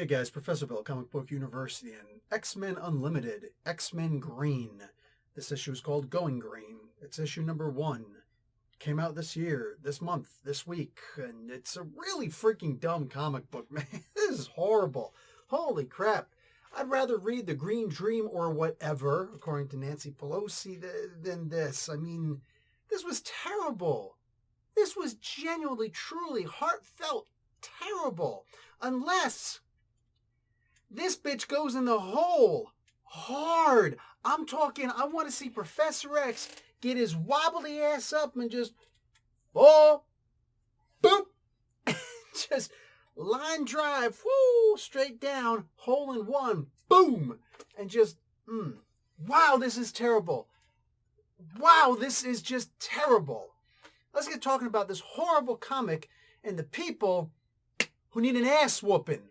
Hey guys, Professor Bill, Comic Book University, and X-Men Unlimited, X-Men Green. This issue is called Going Green. It's issue number 1. Came out this year, this month, this week, and it's a really freaking dumb comic book, man. This is horrible. Holy crap. I'd rather read The Green Dream or whatever, according to Nancy Pelosi, than this. I mean, this was terrible. This was genuinely, truly, heartfelt terrible. Unless this bitch goes in the hole hard. I'm talking, I want to see Professor X get his wobbly ass up and just, oh, boop, just line drive, whoo, straight down, hole in one, boom, and just, wow, this is terrible. Wow, this is just terrible. Let's get talking about this horrible comic and the people who need an ass whooping.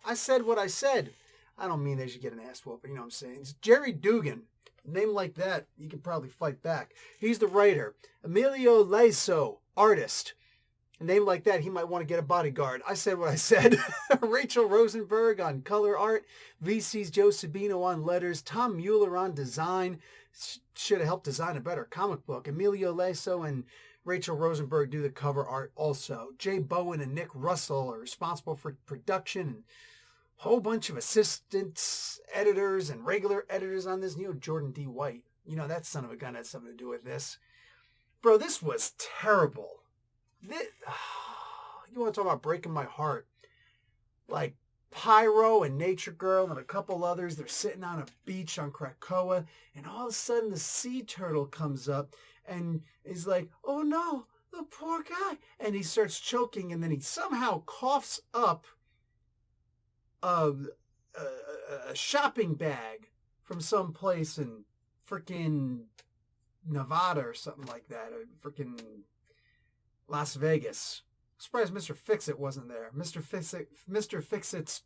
I said what I said. I don't mean they should get an ass whooping, you know what I'm saying? It's Jerry Dugan. A name like that, you can probably fight back. He's the writer. Emilio Laiso, artist. A name like that, he might want to get a bodyguard. I said what I said. Rachel Rosenberg on color art. VC's Joe Sabino on letters. Tom Mueller on design. Should have helped design a better comic book. Emilio Laiso and Rachel Rosenberg do the cover art also. Jay Bowen and Nick Russell are responsible for production, and a whole bunch of assistants, editors, and regular editors on this. Jordan D. White. You know, that son of a gun had something to do with this. Bro, this was terrible. You want to talk about breaking my heart? Like Pyro and Nature Girl and a couple others, they're sitting on a beach on Krakoa, and all of a sudden the sea turtle comes up and is like, oh no, the poor guy. And he starts choking, and then he somehow coughs up a shopping bag from some place in frickin' Nevada or something like that, or frickin' Las Vegas. Surprised Mr. Fix-It wasn't there. Mr. Fix-It's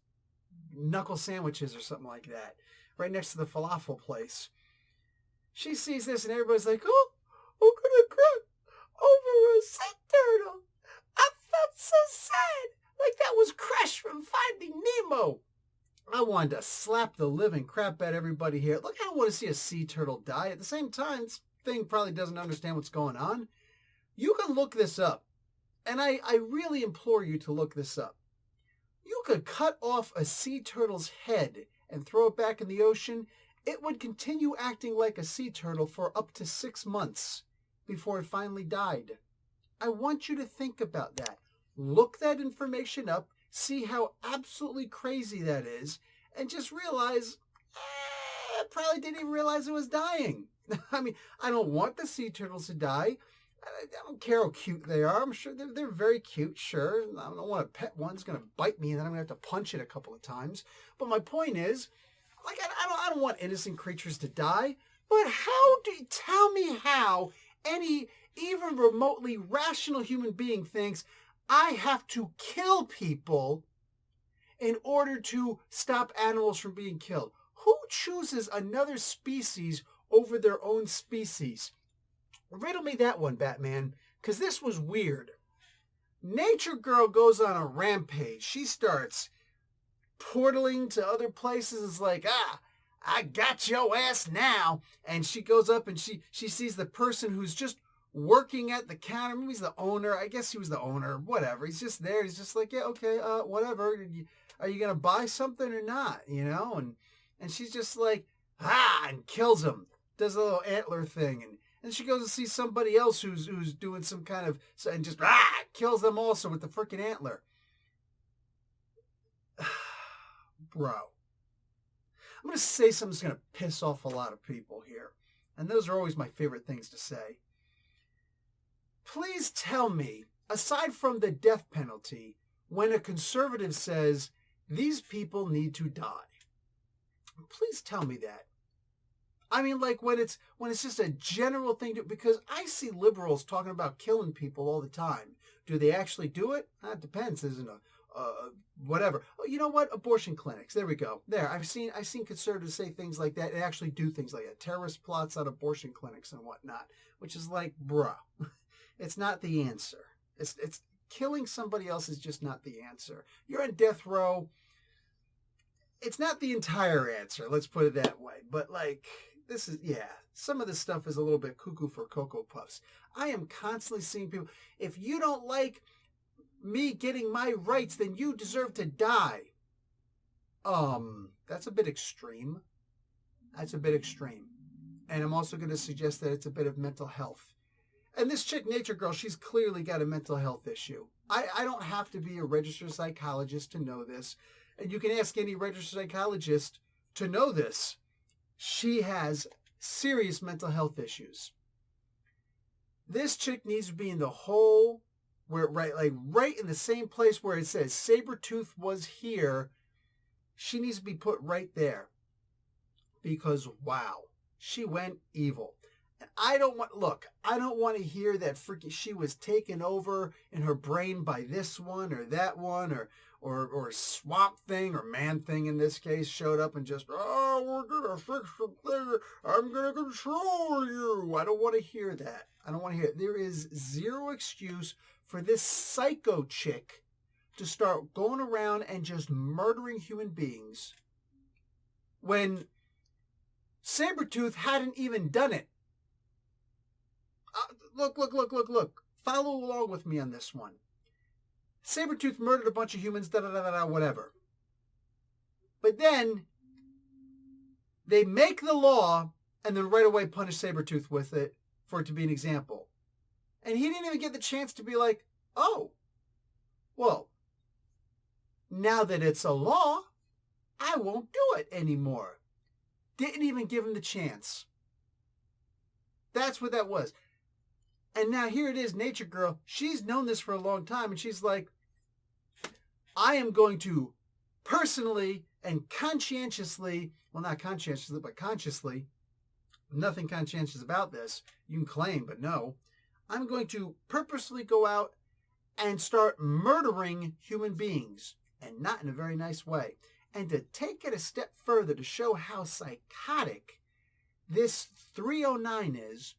knuckle sandwiches or something like that, right next to the falafel place. She sees this and everybody's like, oh, I'm gonna cry over a sea turtle. I felt so sad, like that was Crash from Finding Nemo. I wanted to slap the living crap at everybody here. Look, I don't want to see a sea turtle die. At the same time, this thing probably doesn't understand what's going on. You can look this up, and I really implore you to look this up. You could cut off a sea turtle's head and throw it back in the ocean. It would continue acting like a sea turtle for up to 6 months before it finally died. I want you to think about that. Look that information up, see how absolutely crazy that is, and just realize, I probably didn't even realize it was dying. I mean, I don't want the sea turtles to die. I don't care how cute they are. I'm sure they're very cute, sure. I don't want a pet one. It's going to bite me, and then I'm going to have to punch it a couple of times. But my point is, like, I don't want innocent creatures to die. But tell me how any even remotely rational human being thinks I have to kill people in order to stop animals from being killed? Who chooses another species over their own species? Riddle me that one, Batman, because this was weird. Nature Girl goes on a rampage. She starts portaling to other places. It's like, I got your ass now. And she goes up and she sees the person who's just working at the counter. Maybe he's the owner. I guess he was the owner. Whatever. He's just there. He's just like, yeah, okay, whatever. Are you going to buy something or not? You know? And she's just like, and kills him. Does a little antler thing. And she goes to see somebody else who's doing some kind of, and just kills them also with the freaking antler. Bro. I'm going to say something that's going to piss off a lot of people here. And those are always my favorite things to say. Please tell me, aside from the death penalty, when a conservative says, these people need to die. Please tell me that. I mean, like when it's just a general thing, because I see liberals talking about killing people all the time. Do they actually do it? It depends. Isn't whatever. Oh, you know what? Abortion clinics. There we go. There. I've seen conservatives say things like that and actually do things like that. Terrorist plots on abortion clinics and whatnot. Which is like, bruh, it's not the answer. It's killing somebody else is just not the answer. You're on death row. it's not the entire answer, let's put it that way. But like, this is, yeah, some of this stuff is a little bit cuckoo for Cocoa Puffs. I am constantly seeing people, if you don't like me getting my rights, then you deserve to die. That's a bit extreme. That's a bit extreme. And I'm also going to suggest that it's a bit of mental health. And this chick, Nature Girl, she's clearly got a mental health issue. I don't have to be a registered psychologist to know this. And you can ask any registered psychologist to know this. She has serious mental health issues. This chick needs to be in the hole where, right in the same place where it says Sabretooth was here. She needs to be put right there. Because, wow, she went evil. And I don't want to hear that freaking she was taken over in her brain by this one or that one or Swamp Thing or Man Thing in this case showed up and just, oh, we're going to fix something. I'm going to control you. I don't want to hear that. I don't want to hear it. There is zero excuse for this psycho chick to start going around and just murdering human beings when Sabretooth hadn't even done it. Look. Follow along with me on this one. Sabretooth murdered a bunch of humans, whatever. But then they make the law and then right away punish Sabretooth with it for it to be an example. And he didn't even get the chance to be like, oh, well, now that it's a law, I won't do it anymore. Didn't even give him the chance. That's what that was. And now here it is, Nature Girl. She's known this for a long time, and she's like, I am going to personally and conscientiously, well, not conscientiously, but consciously, nothing conscientious about this. You can claim, but no. I'm going to purposely go out and start murdering human beings, and not in a very nice way. And to take it a step further to show how psychotic this 309 is,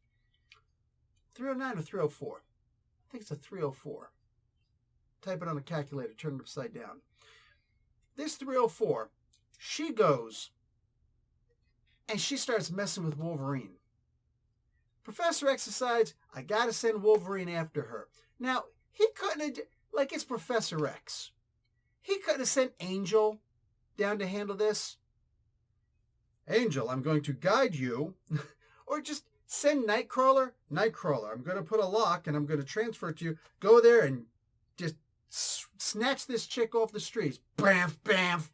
309 or 304? I think it's a 304. Type it on a calculator, turn it upside down. This 304, she goes and she starts messing with Wolverine. Professor X decides, I gotta send Wolverine after her. Now, he couldn't have, like, it's Professor X. He couldn't have sent Angel down to handle this. Angel, I'm going to guide you. Or just send Nightcrawler. Nightcrawler, I'm going to put a lock and I'm going to transfer it to you. Go there and just snatch this chick off the streets. Bamf, bamf.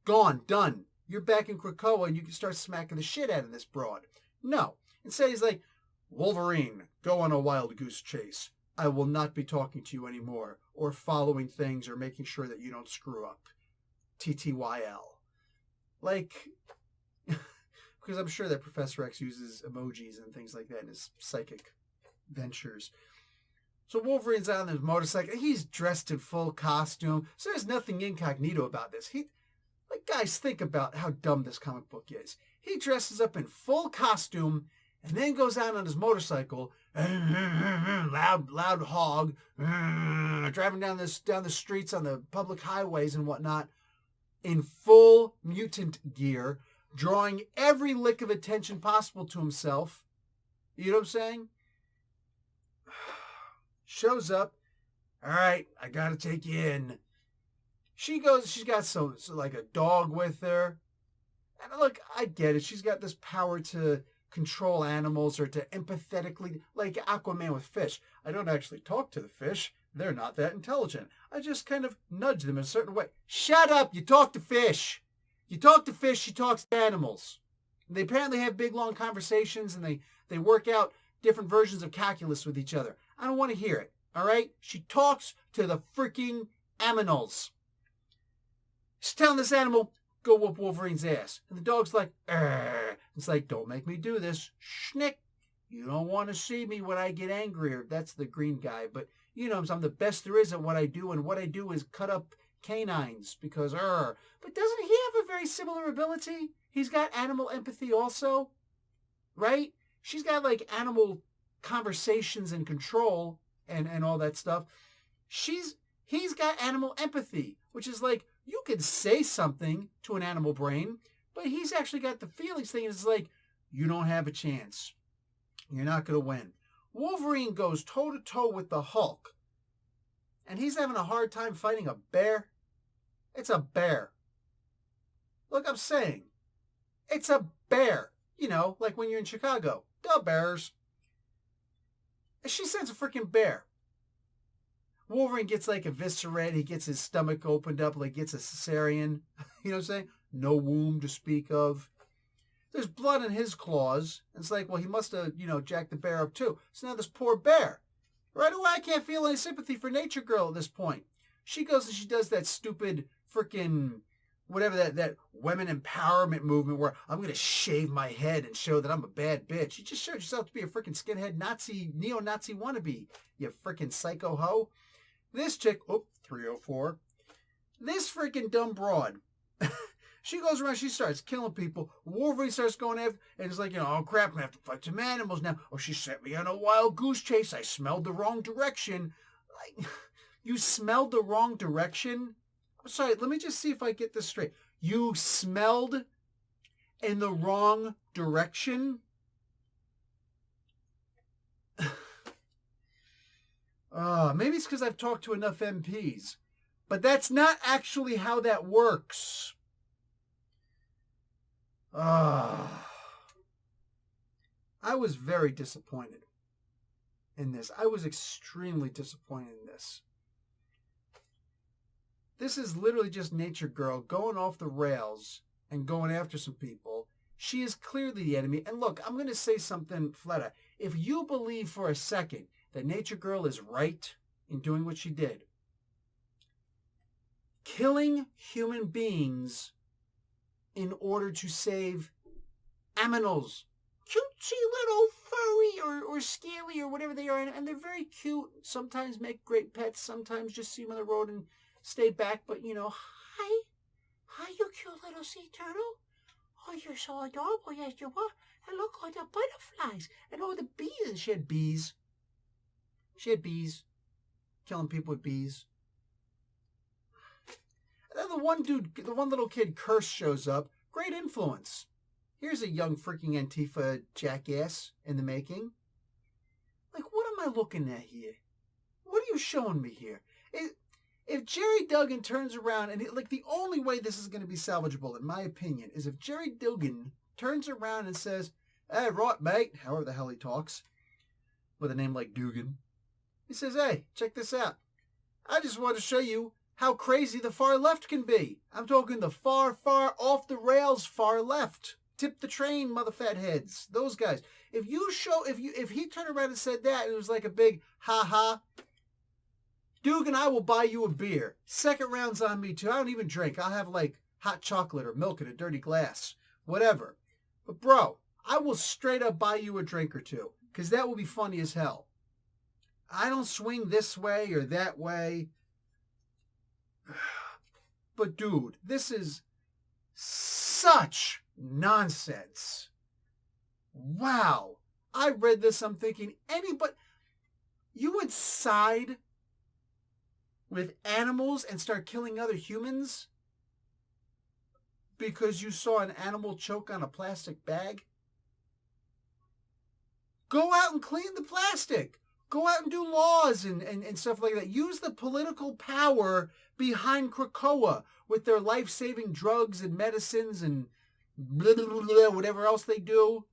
Gone, done. You're back in Krakoa and you can start smacking the shit out of this broad. No. Instead, he's like, Wolverine, go on a wild goose chase. I will not be talking to you anymore, or following things, or making sure that you don't screw up. TTYL. Like, because I'm sure that Professor X uses emojis and things like that in his psychic ventures. So Wolverine's on his motorcycle. He's dressed in full costume. So there's nothing incognito about this. Guys, think about how dumb this comic book is. He dresses up in full costume and then goes out on his motorcycle, loud hog, driving down the streets on the public highways and whatnot, in full mutant gear, drawing every lick of attention possible to himself. You know what I'm saying? Shows up. All right, I gotta take you in. She goes, she's got so like a dog with her. And look, I get it. She's got this power to control animals or to empathetically, like Aquaman with fish. I don't actually talk to the fish. They're not that intelligent. I just kind of nudge them in a certain way. Shut up! You talk to fish. You talk to fish, she talks to animals. They apparently have big, long conversations, and they work out different versions of calculus with each other. I don't want to hear it, all right? She talks to the freaking aminals. She's telling this animal, go whoop Wolverine's ass. And the dog's like, Arr. It's like, don't make me do this. Schnick. You don't want to see me when I get angrier. That's the green guy. But, you know, I'm the best there is at what I do, and what I do is cut up canines because, But doesn't he have a very similar ability? He's got animal empathy also, right? She's got, like, animal conversations and control and all that stuff. He's got animal empathy, which is like You could say something to an animal brain, but he's actually got the feelings thing. It's like, you don't have a chance. You're not going to win. Wolverine goes toe-to-toe with the Hulk, and he's having a hard time fighting a bear. It's a bear. Look, I'm saying, it's a bear. You know, like when you're in Chicago. The Bears. She says a freaking bear. Wolverine gets like eviscerated. He gets his stomach opened up, like gets a cesarean. You know what I'm saying? No womb to speak of. There's blood in his claws. It's like, well, he must have, jacked the bear up too. So now this poor bear. Right away, I can't feel any sympathy for Nature Girl at this point. She goes and she does that stupid freaking whatever that women empowerment movement where I'm going to shave my head and show that I'm a bad bitch. You just showed yourself to be a freaking skinhead Nazi, neo-Nazi wannabe, you freaking psycho hoe. This chick, 304, this freaking dumb broad, she goes around, she starts killing people. Wolverine starts going after, and it's like, oh crap, I'm going to have to fight some animals now. Oh, she sent me on a wild goose chase. I smelled the wrong direction. Like, you smelled the wrong direction? I'm sorry, let me just see if I get this straight. You smelled in the wrong direction? Maybe it's because I've talked to enough MPs. But that's not actually how that works. I was very disappointed in this. I was extremely disappointed in this. This is literally just Nature Girl going off the rails and going after some people. She is clearly the enemy. And look, I'm going to say something flat out. If you believe for a second that Nature Girl is right in doing what she did, killing human beings in order to save aminals, cutesy little furry or scaly or whatever they are, and they're very cute, sometimes make great pets, sometimes just see them on the road and stay back, but hi, you cute little sea turtle. Oh, you're so adorable, yes you are. And look, all the butterflies and all the bees. She had bees. Killing people with bees. And then the one little kid, Curse, shows up. Great influence. Here's a young freaking Antifa jackass in the making. Like, what am I looking at here? What are you showing me here? If Jerry Duggan turns around, and the only way this is going to be salvageable, in my opinion, is if Jerry Duggan turns around and says, hey, right, mate, however the hell he talks, with a name like Dugan. He says, hey, check this out. I just want to show you how crazy the far left can be. I'm talking the far, far off the rails far left. Tip the train, mother fat heads. Those guys. If he turned around and said that, it was like a big ha-ha, Dugan, I will buy you a beer. Second round's on me, too. I don't even drink. I'll have, hot chocolate or milk in a dirty glass. Whatever. But, bro, I will straight up buy you a drink or two. Because that will be funny as hell. I don't swing this way or that way. But, dude, this is such nonsense. Wow. I read this, I'm thinking, you would side with animals and start killing other humans because you saw an animal choke on a plastic bag? Go out and clean the plastic. Go out and do laws and stuff like that. Use the political power behind Krakoa with their life-saving drugs and medicines and blah, blah, blah, whatever else they do.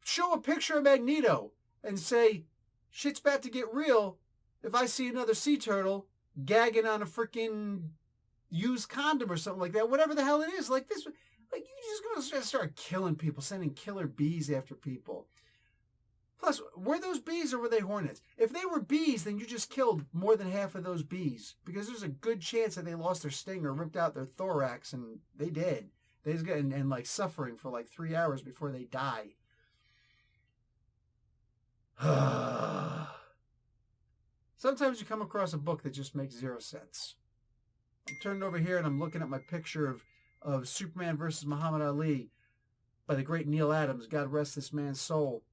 Show a picture of Magneto and say, shit's about to get real if I see another sea turtle gagging on a freaking used condom or something like that. Whatever the hell it is. Like this, you're just going to start killing people, sending killer bees after people. Plus, were those bees or were they hornets? If they were bees, then you just killed more than half of those bees. Because there's a good chance that they lost their sting or ripped out their thorax, and they did. They just got suffering for 3 hours before they die. Sometimes you come across a book that just makes zero sense. I'm turned over here and I'm looking at my picture of Superman versus Muhammad Ali by the great Neil Adams, God rest this man's soul,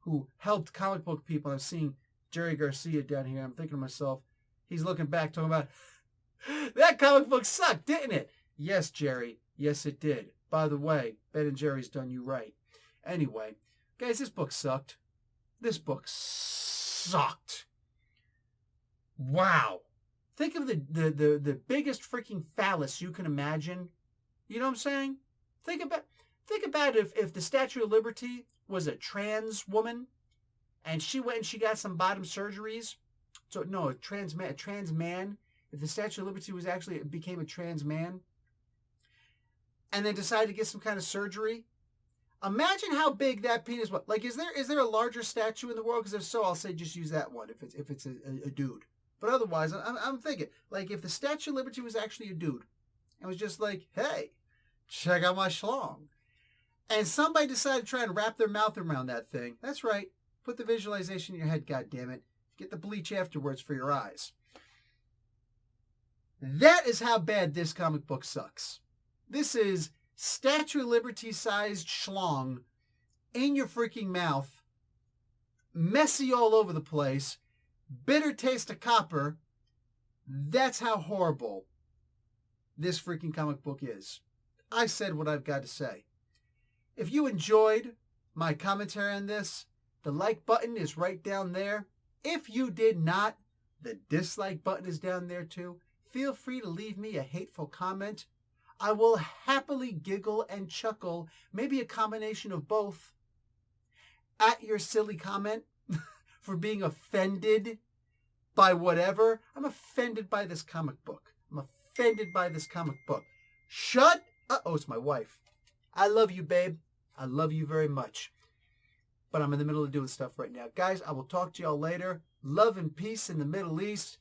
who helped comic book people. I'm seeing Jerry Garcia down here. I'm thinking to myself, he's looking back, talking about, That comic book sucked, didn't it? Yes, Jerry. Yes, it did. By the way, Ben and Jerry's done you right. Anyway, guys, this book sucked. This book sucked. Wow. Think of the biggest freaking phallus you can imagine. You know what I'm saying? Think about if the Statue of Liberty was a trans woman and she went and she got some bottom surgeries. So no, a trans man. If the Statue of Liberty was actually became a trans man and then decided to get some kind of surgery, imagine how big that penis was. Like, is there a larger statue in the world? Because if so, I'll say just use that one if it's a dude. But otherwise, I'm thinking, like, if the Statue of Liberty was actually a dude and was just like, hey, check out my schlong, and somebody decided to try and wrap their mouth around that thing, that's right, put the visualization in your head, goddammit. Get the bleach afterwards for your eyes. That is how bad this comic book sucks. This is Statue of Liberty sized schlong in your freaking mouth, messy all over the place, bitter taste of copper. That's how horrible this freaking comic book is. I said what I've got to say. If you enjoyed my commentary on this, the like button is right down there. If you did not, the dislike button is down there too. Feel free to leave me a hateful comment. I will happily giggle and chuckle, maybe a combination of both, at your silly comment for being offended by whatever. I'm offended by this comic book. I'm offended by this comic book. Shut up. Oh, it's my wife. I love you, babe. I love you very much. But I'm in the middle of doing stuff right now. Guys, I will talk to y'all later. Love and peace in the Middle East.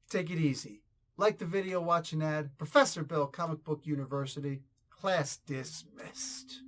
Take it easy. Like the video, watch an ad. Professor Bill, Comic Book University. Class dismissed.